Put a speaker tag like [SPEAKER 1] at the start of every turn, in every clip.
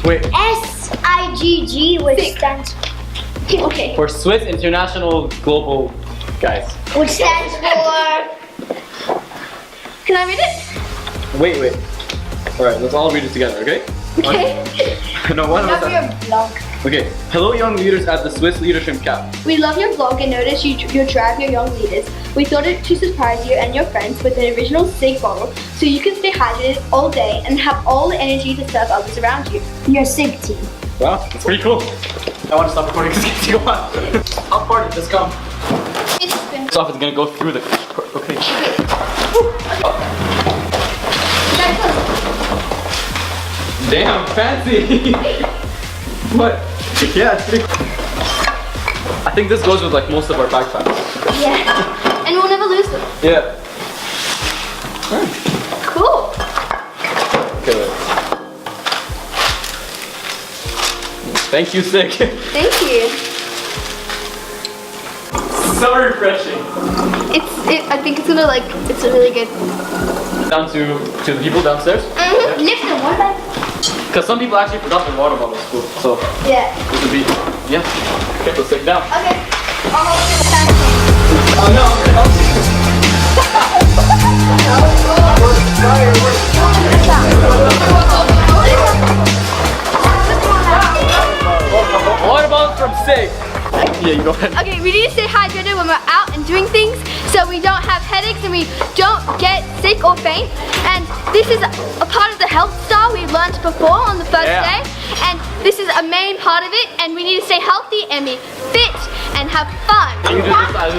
[SPEAKER 1] Wait.
[SPEAKER 2] SIGG, which stands. Okay.
[SPEAKER 1] For Swiss International Global Guys.
[SPEAKER 2] Which stands for. Can I read it?
[SPEAKER 1] Wait. Alright, let's all read it together, okay?
[SPEAKER 2] Okay.
[SPEAKER 1] No, one of
[SPEAKER 2] Love
[SPEAKER 1] us.
[SPEAKER 2] your blog.
[SPEAKER 1] Okay. Hello, young leaders at the Swiss Leadership Camp.
[SPEAKER 3] We love your blog and notice you drive your young leaders. We thought it to surprise you and your friends with an original Sigg bottle so you can stay hydrated all day and have all the energy to serve others around you.
[SPEAKER 2] Your Sigg team.
[SPEAKER 1] Wow, that's pretty cool. I want to stop recording because it's going on. How far did this come?
[SPEAKER 3] It's been
[SPEAKER 1] Stop, it's gonna go through the. Okay. Damn, fancy! What? Yeah, it's pretty. I think this goes with like most of our backpacks.
[SPEAKER 3] Yeah. And we'll never lose them.
[SPEAKER 1] Yeah. Alright.
[SPEAKER 3] Cool.
[SPEAKER 1] Okay, wait. Thank you, Sigg.
[SPEAKER 3] Thank you.
[SPEAKER 1] So refreshing.
[SPEAKER 3] I think it's gonna it's really good.
[SPEAKER 1] Down to the people downstairs.
[SPEAKER 3] Lift them one by.
[SPEAKER 1] Because some people actually forgot their water bottles, cool. So
[SPEAKER 3] Yeah.
[SPEAKER 1] this would be, yeah. Okay, let's take it down.
[SPEAKER 3] Okay.
[SPEAKER 1] Oh no, water bottles from Sigg. Yeah, you go ahead.
[SPEAKER 3] Okay, we need to stay hydrated when we're out and doing things so we don't have headaches and we don't get sick or faint. And this is a part of the health style we learned before on the first day. And this is a main part of it, and we need to stay healthy and be fit and have fun.
[SPEAKER 1] You do this side,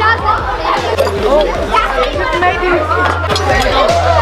[SPEAKER 3] Jasmine.
[SPEAKER 2] Maybe.